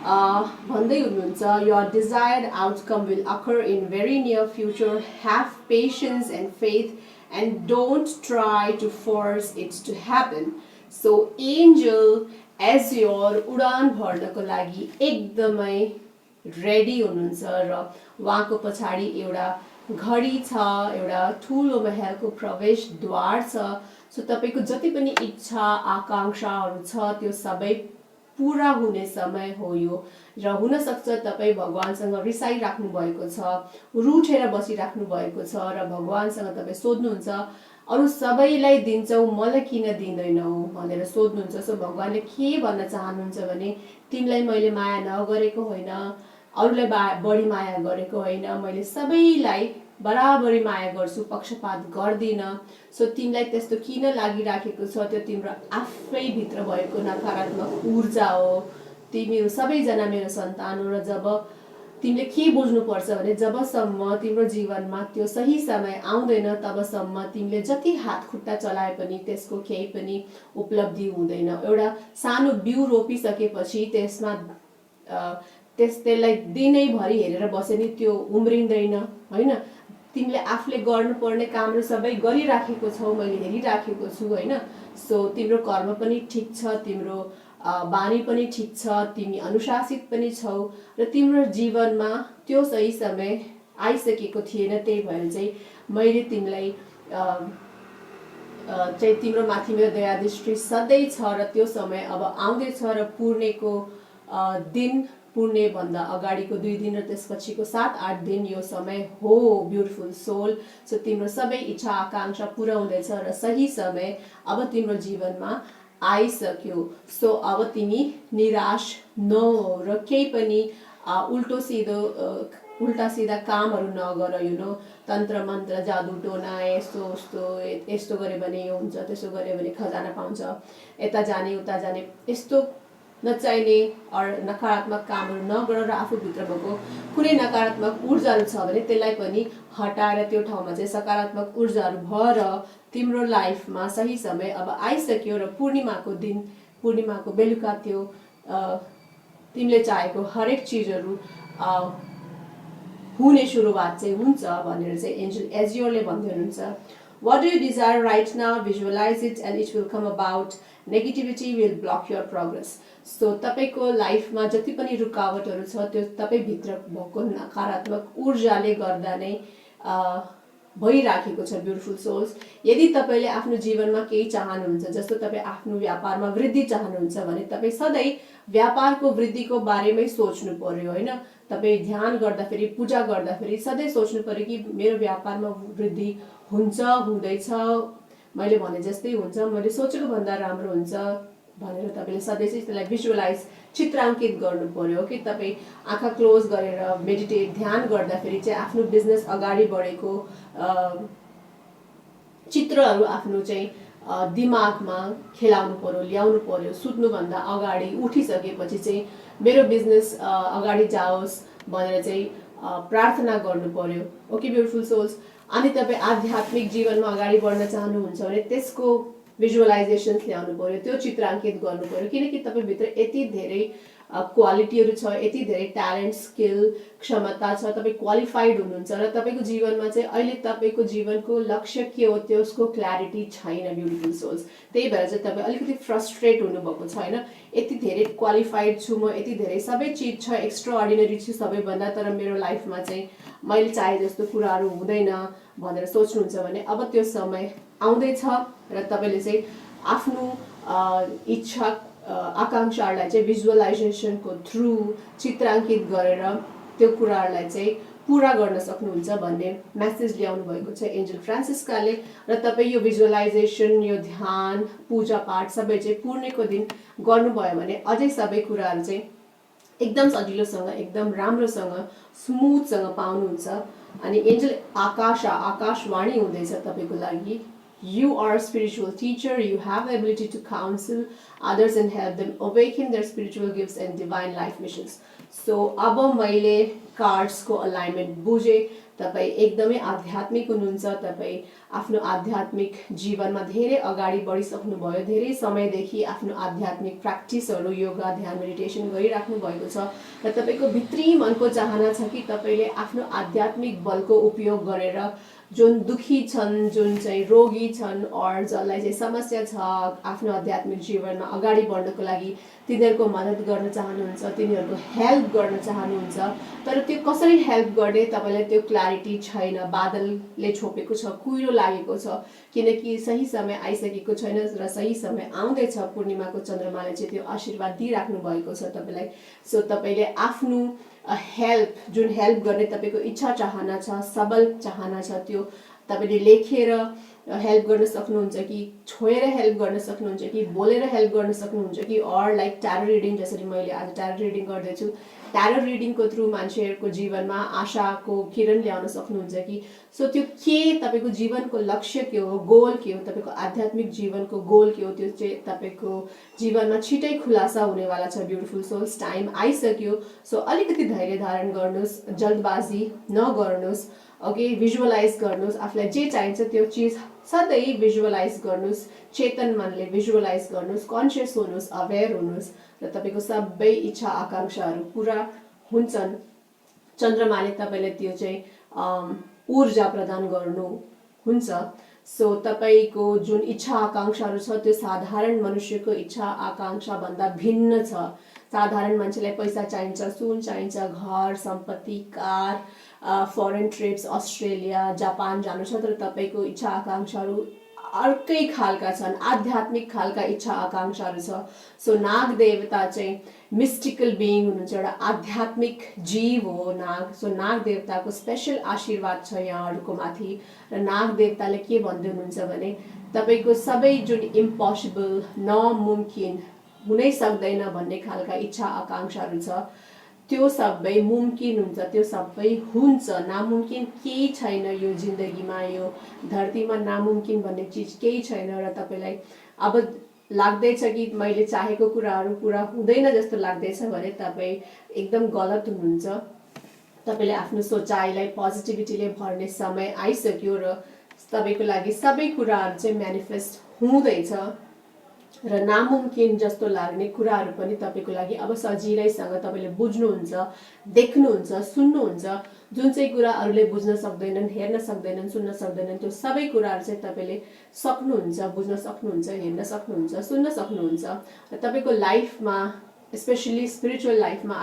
भन्दै हुनुहुन्छ your desired outcome will occur in very near future. Have patience and faith and don't try to force it to happen. So angel एजियोर उडान भर्नको लागि एकदमै रेडी हुनुहुन्छ र उहाँको पछाडि एउटा घडी छ, एउटा ठुलो महलको प्रवेशद्वार छ। सो तपाईको जति पनि इच्छा आकांक्षाहरू छ त्यो सबै पूरा हुने समय हो यो र हुन सक्छ तपाई भगवानसँग रिसाइराख्नु भएको छ, रुठेर बसिराख्नु भएको छ र भगवानसँग तपाई सोध्नुहुन्छ अरु सबैलाई दिन्छौ मलाई किन दिँदैनौ भनेर सोध्नुहुन्छ। सो भगवानले के भन्न चाहनुहुन्छ भने तिमीलाई मैले माया नगरेको होइन, अरूलाई बढी माया गरेको होइन, मैले सबैलाई बराबरी माया गर्छु, पक्षपात गर्दिन। सो तिमीलाई त्यस्तो किन लागिराखेको छ त्यो तिम्रो आफै भित्र भएको नकारात्मक ऊर्जा हो। तिमीहरू सबैजना मेरो सन्तान हो र जब तिमीले के बुझ्नुपर्छ भने जबसम्म तिम्रो जीवनमा त्यो सही समय आउँदैन तबसम्म तिमीले जति हात खुट्टा चलाए पनि त्यसको केही पनि उपलब्धि हुँदैन। एउटा सानो बिउ रोपिसकेपछि त्यसमा त्यसलाई दिनैभरि हेरेर बसे नि त्यो उम्रिँदैन हैन। तिमीले आफूले गर्नुपर्ने कामहरू सबै गरिराखेको छौ, मैले हेरिराखेको छु हैन। सो तिम्रो कर्म पनि ठीक छ, तिम्रो बानी पनि ठीक छ, तिमी अनुशासित पनि छौ र तिम्रो जीवनमा त्यो सही समय आइसकेको थिएन। त्यही भएर चाहिँ मैले तिमीलाई चाहिँ तिम्रो माथि मेरो दया दृष्टि सधैँ छ र त्यो समय अब आउँदैछ र पूर्णेको दिन पुण्य भन्दा अगाडिको 2 दिन र त्यसपछिको 7-8 दिन यो समय हो ब्युटिफुल सोल। सो तिम्रो सबै इच्छा आकांक्षा पूरा हुँदैछ र सही समय अब तिम्रो जीवनमा आइसक्यो। सो अब तिमी निराश नहो र केही पनि उल्टा सिधा कामहरू नगर। यु नो तन्त्र मन्त्र जादु टोना यस्तो गरे भने यो हुन्छ, त्यसो गरे भने खजाना पाउँछ, यता जाने उता जाने यस्तो नचाहिने नकारात्मक कामहरू नगर र आफूभित्र भएको कुनै नकारात्मक ऊर्जाहरू छ भने त्यसलाई पनि हटाएर त्यो ठाउँमा चाहिँ सकारात्मक ऊर्जाहरू भर। तिम्रो लाइफमा सही समय अब आइसक्यो र पूर्णिमाको बेलुका त्यो तिमीले चाहेको हरेक चिजहरू हुने सुरुवात चाहिँ हुन्छ भनेर चाहिँ एन्जल एजियोरले भन्दै हुनुहुन्छ। What do you desire right now? Visualize it and it will come about. Negativity will block your progress. So तपाईको लाइफमा जति पनि रुकावटहरू छ त्यो तपाई भित्र भएको नकारात्मक ऊर्जाले गर्दा नै भइराखेको छ ब्युटिफुल सोल्स। यदि तपाईले आफ्नो जीवनमा केही चाहनुहुन्छ, जस्तो तपाई आफ्नो व्यापारमा वृद्धि चाहनुहुन्छ भने तपाई सधैँ व्यापारको वृद्धिको बारेमै सोच्नु पर्यो हैन। तपाई ध्यान गर्दाखेरि पूजा गर्दाखेरि सधैँ सोच्नु पर्यो कि मेरो व्यापारमा वृद्धि हुन्छ, हुँदैछ, मैले भने जस्तै हुन्छ, मैले सोचेको भन्दा राम्रो हुन्छ भनेर तपाईले सधैँ चाहिँ त्यसलाई भिजुअलाइज चित्राङ्कित गर्नु पर्यो कि तपाई आँखा क्लोज गरेर मेडिटेट ध्यान गर्दाखेरि चाहिँ आफ्नो बिजनेस अगाडि बढेको चित्रहरू आफ्नो चाहिँ दिमागमा खेलाउनु पर्यो, ल्याउनु पर्यो। सुत्नुभन्दा अगाडि उठिसकेपछि चाहिँ मेरो बिजनेस अगाडि जाओस् भनेर चाहिँ प्रार्थना गर्नु पर्यो। Okay beautiful souls. अनि तपाई आध्यात्मिक जीवनमा अगाडि बढ्न चाहनुहुन्छ भने त्यसको भिजुअलाइजेसन ल्याउनु पर्यो, त्यो चित्राङ्कित गर्नु पर्यो। किनकि तपाई भित्र यति धेरै क्वालिटीहरू छ, यति धेरै ट्यालेन्ट, स्किल, क्षमता छ, तपाई क्वालिफाइड हुनुहुन्छ र तपाईको जीवनमा चाहिँ अहिले तपाईको जीवनको लक्ष्य के हो त्यसको क्ल्यारिटी छैन ब्युटिफुल सोल्स। त्यही भएर चाहिँ तपाई अलिकति फ्रस्ट्रेट हुनुभएको छ हैन। यति धेरै क्वालिफाइड छु म, यति धेरै सबै चीज छ, एक्स्ट्रा अर्डिनरी छु सबैभन्दा, तर मेरो लाइफमा चाहिँ मैले चाहे जस्तो कुराहरू हुँदैन भनेर सोच्नुहुन्छ भने अब त्यो समय आउँदैछ र तपाईले चाहिँ आफ्नो इच्छा आकांक्षाहरूलाई चाहिँ भिजुअलाइजेसनको थ्रु चित्राङ्कित गरेर त्यो कुराहरूलाई चाहिँ पूरा गर्न सक्नुहुन्छ भन्ने मेसेज ल्याउनु भएको छ एन्जल फ्रान्सिस्काले। र तपाई यो भिजुअलाइजेसन, यो ध्यान, पूजा पाठ सबै चाहिँ पूर्णेको दिन गर्नुभयो भने अझै सबै कुराहरू चाहिँ एकदम सजिलोसँग, एकदम राम्रोसँग, स्मुथसँग पाउनुहुन्छ। अनि एन्जल आकाशवाणी हुँदैछ तपाईको लागि you are a spiritual teacher, you have the ability to counsel others and help them awaken their spiritual gifts and divine life missions. So अब मैले कार्ड्सको अलाइनमेन्ट बुझेँ, तपाईँ एकदमै आध्यात्मिक हुनुहुन्छ, तपाईँ आफ्नो आध्यात्मिक जीवनमा धेरै अगाडि बढिसक्नुभयो, धेरै समयदेखि आफ्नो आध्यात्मिक प्र्याक्टिसहरू योगा ध्यान मेडिटेसन गरिराख्नु भएको छ र तपाईँको भित्री मनको चाहना छ कि तपाईँले आफ्नो आध्यात्मिक बलको उपयोग गरेर जुन दुखी छन्, जुन चाहिँ रोगी छन् और जसलाई चाहिँ समस्या छ आफ्नो आध्यात्मिक जीवनमा अगाडि बढ्नको लागि तिनीहरूको मद्दत गर्न चाहनुहुन्छ, तिनीहरूको हेल्प गर्न चाहनुहुन्छ, तर त्यो कसरी हेल्प गर्ने तपाईँलाई त्यो क्ल्यारिटी छैन, बादलले छोपेको छ, कुहिरो लागेको छ, किनकि सही समय आइसकेको छैन र सही समय आउँदैछ। पूर्णिमाको चन्द्रमाले चाहिँ त्यो आशीर्वाद दिइराख्नु भएको छ तपाईँलाई। सो तपाईँले आफ्नो हेल्प, जुन हेल्प गर्ने तपाईँको इच्छा चाहना छ, सबल चाहना छ, त्यो तपाईँले लेखेर हेल्प गर्न सक्नुहुन्छ कि छोएर हेल्प गर्न सक्नुहुन्छ कि बोलेर हेल्प गर्न सक्नुहुन्छ कि और लाइक ट्यारो रिडिङ, जसरी मैले आज ट्यारो रिडिङ गर्दैछु, ट्यारो रिडिङको थ्रु मान्छेहरूको जीवनमा आशाको किरण ल्याउन सक्नुहुन्छ कि। सो त्यो के तपाईँको जीवनको लक्ष्य के हो, गोल के हो, तपाईँको आध्यात्मिक जीवनको गोल के हो, त्यो चाहिँ तपाईँको जीवनमा छिटै खुलासा हुनेवाला छ। ब्युटिफुल सोल्स, टाइम आइसक्यो। सो अलिकति धैर्य धारण गर्नुहोस्, जल्दबाजी नगर्नुहोस्, ओके। भिजुअलाइज गर्नुहोस्, आफूलाई जे चाहिन्छ त्यो चिज सधैँ भिजुअलाइज गर्नुहोस्, चेतन मनले भिजुअलाइज गर्नुहोस्, कन्सियस हुनुहोस्, अवेर हुनुहोस् र तपाईँको सबै इच्छा आकाङ्क्षाहरू पुरा हुन्छन्। चन्द्रमाले तपाईँले त्यो चाहिँ ऊर्जा प्रदान गर्नुहुन्छ। सो तपाईँको जुन इच्छा आकाङ्क्षाहरू छ त्यो साधारण मनुष्यको इच्छा आकाङ्क्षा भन्दा भिन्न छ। साधारण मान्छेलाई पैसा चाहिन्छ, सुन चाहिन्छ, घर सम्पत्ति, car, foreign trips, Australia, Japan जानु छ, तर तपाईँको इच्छा आकाङ्क्षाहरू अर्कै खालका छन्, आध्यात्मिक खालका इच्छा आकाङ्क्षाहरू छ। सो नाग देवता चाहिँ मिस्टिकल बिइङ हुनुहुन्छ, एउटा आध्यात्मिक जीव हो नाग। सो नाग देवताको स्पेसल आशीर्वाद छ यहाँहरूको माथि र नाग देवताले के भन्दै हुनुहुन्छ भने तपाईँको सबै जुन इम्पोसिबल, नमुमकिन, हुनै सक्दैन भन्ने खालका इच्छा आकाङ्क्षाहरू छ त्यो सबै मुमकिन हुन्छ, त्यो सबै हुन्छ। नामुमकिन केही छैन यो जिन्दगीमा, यो धरतीमा नामुमकिन भन्ने चिज केही छैन र तपाईँलाई अब लाग्दैछ कि मैले चाहेको कुराहरू पुरा हुँदैन जस्तो लाग्दैछ भने तपाईँ एकदम गलत हुनुहुन्छ। तपाईँले आफ्नो सोचाइलाई पोजिटिभिटीले भर्ने समय आइसक्यो र तपाईँको लागि सबै कुराहरू चाहिँ म्यानिफेस्ट हुँदैछ र नामुमकिन जस्तो लाग्ने कुराहरू पनि तपाईँको लागि अब सजिलैसँग तपाईँले बुझ्नुहुन्छ, देख्नुहुन्छ, सुन्नुहुन्छ। जुन चाहिँ कुरा अरूले बुझ्न सक्दैनन्, हेर्न सक्दैनन्, सुन्न सक्दैनन्, त्यो सबै कुराहरू चाहिँ तपाईँले सक्नुहुन्छ, बुझ्न सक्नुहुन्छ, हेर्न सक्नुहुन्छ, सुन्न सक्नुहुन्छ र तपाईँको लाइफमा, स्पेसली स्पिरिचुअल लाइफमा,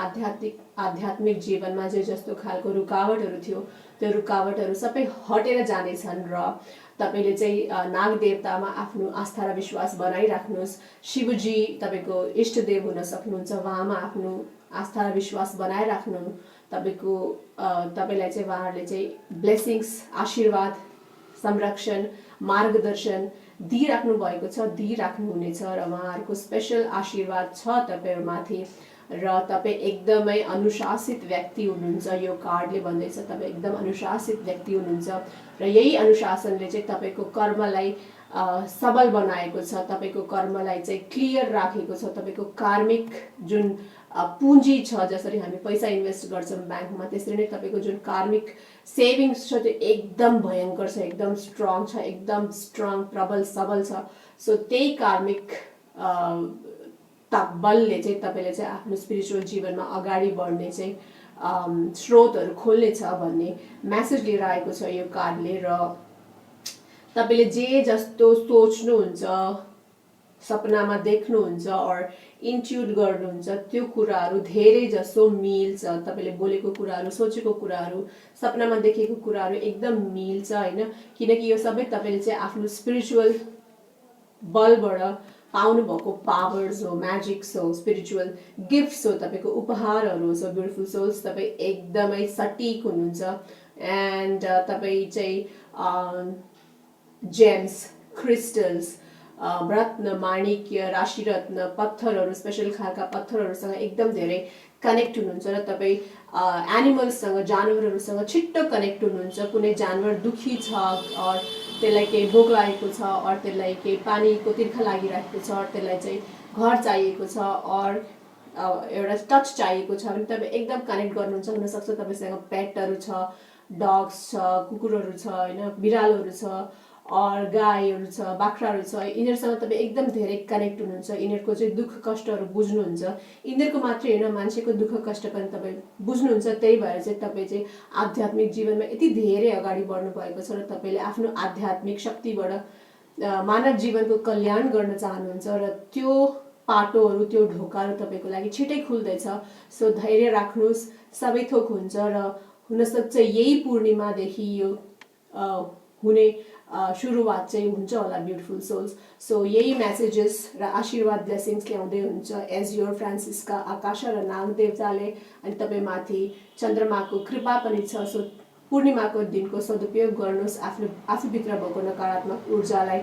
आध्यात्मिक जीवनमा जे जस्तो खालको रुकावटहरू थियो त्यो रुकावटहरू सबै हटेर जानेछन् र तपाईँले चाहिँ नाग देवतामा आफ्नो आस्था र विश्वास बनाइराख्नुहोस्। शिवजी तपाईँको इष्टदेव हुन सक्नुहुन्छ, उहाँमा आफ्नो आस्था र विश्वास बनाइराख्नु। तपाईँलाई चाहिँ उहाँहरूले चाहिँ ब्लेसिङ्स, आशीर्वाद, संरक्षण, मार्गदर्शन दिइराख्नु भएको छ, दिइराख्नुहुनेछ र उहाँहरूको स्पेसल आशीर्वाद छ तपाईँहरूमाथि र तपाईँ एकदमै अनुशासित व्यक्ति हुनुहुन्छ। यो कार्डले भन्दैछ तपाईँ एकदम अनुशासित व्यक्ति हुनुहुन्छ र यही अनुशासनले चाहिँ तपाईँको कर्मलाई सबल बनाएको छ, तपाईँको कर्मलाई चाहिँ क्लियर राखेको छ। तपाईँको कार्मिक जुन पुँजी छ, जसरी हामी पैसा इन्भेस्ट गर्छौँ ब्याङ्कमा, त्यसरी नै तपाईँको जुन कार्मिक सेभिङ्स छ त्यो एकदम भयङ्कर छ, एकदम स्ट्रङ छ, एकदम स्ट्रङ, प्रबल, सबल छ। सो त्यही कार्मिक बलले चाहिँ तपाईँले चाहिँ आफ्नो स्पिरिचुअल जीवनमा अगाडि बढ्ने चाहिँ स्रोतहरू खोल्नेछ भन्ने मेसेज लिएर आएको छ यो कार्डले। र तपाईँले जे जस्तो सोच्नुहुन्छ, सपनामा देख्नुहुन्छ और इन्ट्युट गर्नुहुन्छ त्यो कुराहरू धेरै जसो मिल्छ। तपाईँले बोलेको कुराहरू, सोचेको कुराहरू, सपनामा देखेको कुराहरू एकदम मिल्छ होइन, किनकि यो सबै तपाईँले चाहिँ आफ्नो स्पिरिचुअल बलबाट पाउनु भएको पावर्स हो, म्याजिक्स हो, स्पिरिचुअल गिफ्ट्स हो, तपाईँको उपहारहरू हो। सो ब्युटिफुल सोल्स, तपाईँ एकदमै सटिक हुनुहुन्छ एन्ड तपाईँ चाहिँ जेम्स, क्रिस्टल्स, रत्न, माणिक्य, राशि रत्न, पत्थरहरू, स्पेसल खालका पत्थरहरूसँग एकदम धेरै कनेक्ट हुनुहुन्छ र तपाईँ एनिमल्ससँग, जानवरहरूसँग छिट्टो कनेक्ट हुनुहुन्छ। कुनै जानवर दुखी छ और त्यसलाई केही भोक लागेको छ अर त्यसलाई केही पानीको तिर्खा लागिरहेको छ अर त्यसलाई चाहिँ घर चाहिएको छ अर एउटा टच चाहिएको छ भने तपाईँ एकदम कनेक्ट गर्नुहुन्छ। हुनसक्छ तपाईँसँग पेटहरू छ, डग्स छ, कुकुरहरू छ होइन, बिरालोहरू छ और गाईहरू छ, बाख्राहरू छ, यिनीहरूसँग तपाईँ एकदम धेरै कनेक्ट हुनुहुन्छ। यिनीहरूको चाहिँ दुःख कष्टहरू बुझ्नुहुन्छ। यिनीहरूको मात्रै होइन, मान्छेको दुःख कष्ट पनि तपाईँ बुझ्नुहुन्छ। त्यही भएर चाहिँ तपाईँ चाहिँ आध्यात्मिक जीवनमा यति धेरै अगाडि बढ्नु भएको छ र तपाईँले आफ्नो आध्यात्मिक शक्तिबाट मानव जीवनको कल्याण गर्न चाहनुहुन्छ र त्यो पाटोहरू, त्यो ढोकाहरू तपाईँको लागि छिटै खुल्दैछ। सो धैर्य राख्नुहोस्, सबै थोक हुन्छ र हुनसक्छ यही पूर्णिमादेखि यो हुने सुरुवात चाहिँ हुन्छ होला ब्युटिफुल सोल्स। सो यही मेसेजेस र आशीर्वाद ब्लेसिङ्स ल्याउँदै हुन्छ एज योर फ्रान्सिस्का आकाशा र नाग देवताले। अनि तपाईँमाथि चन्द्रमाको कृपा पनि छ। सो पूर्णिमाको दिनको सदुपयोग गर्नुहोस्, आफूभित्र भएको नकारात्मक ऊर्जालाई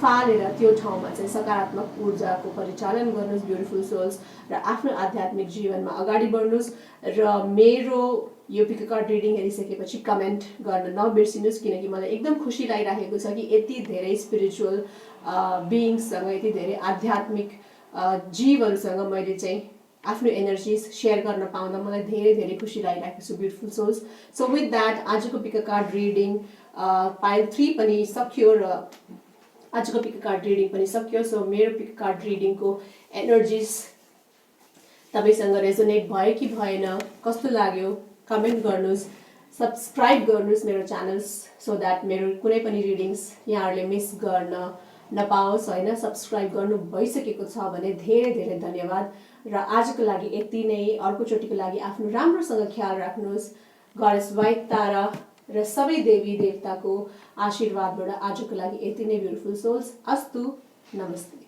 फालेर त्यो ठाउँमा चाहिँ सकारात्मक ऊर्जाको परिचालन गर्नुहोस् ब्युटिफुल सोल्स र आफ्नो आध्यात्मिक जीवनमा अगाडि बढ्नुहोस्। र मेरो यो पिक कार्ड रिडिङ हेरिसकेपछि कमेन्ट गर्न नबिर्सिनुहोस्, किनकि मलाई एकदम खुसी लागिरहेको छ कि यति धेरै स्पिरिचुअल बिइङ्ससँग, यति धेरै आध्यात्मिक जीवहरूसँग मैले चाहिँ आफ्नो एनर्जिज सेयर गर्न पाउँदा मलाई धेरै धेरै खुसी लागिरहेको छ beautiful souls. So with that आजको पिक कार्ड रिडिङ पाइल 3 पनि सक्यो र आजको पिक कार्ड रिडिङ पनि सक्यो। सो मेरो पिक कार्ड रिडिङको एनर्जिज तपाईँसँग रेजोनेट भयो कि भएन, कस्तो लाग्यो कमेन्ट गर्नुहोस्, सब्सक्राइब गर्नुहोस् मेरो च्यानल्स सो द्याट मेरो कुनै पनि रिडिङ्स यहाँहरूले मिस गर्न नपाओस् होइन। सब्सक्राइब गर्नु भइसकेको छ भने धेरै धेरै धन्यवाद र आजको लागि यति नै। अर्कोचोटिको लागि आफ्नो राम्रोसँग ख्याल राख्नुहोस्। गडेस वाइट तारा र सबै देवी देवताको आशीर्वादबाट आजको लागि यति नै ब्युटिफुल सोल्स। अस्तु, नमस्ते।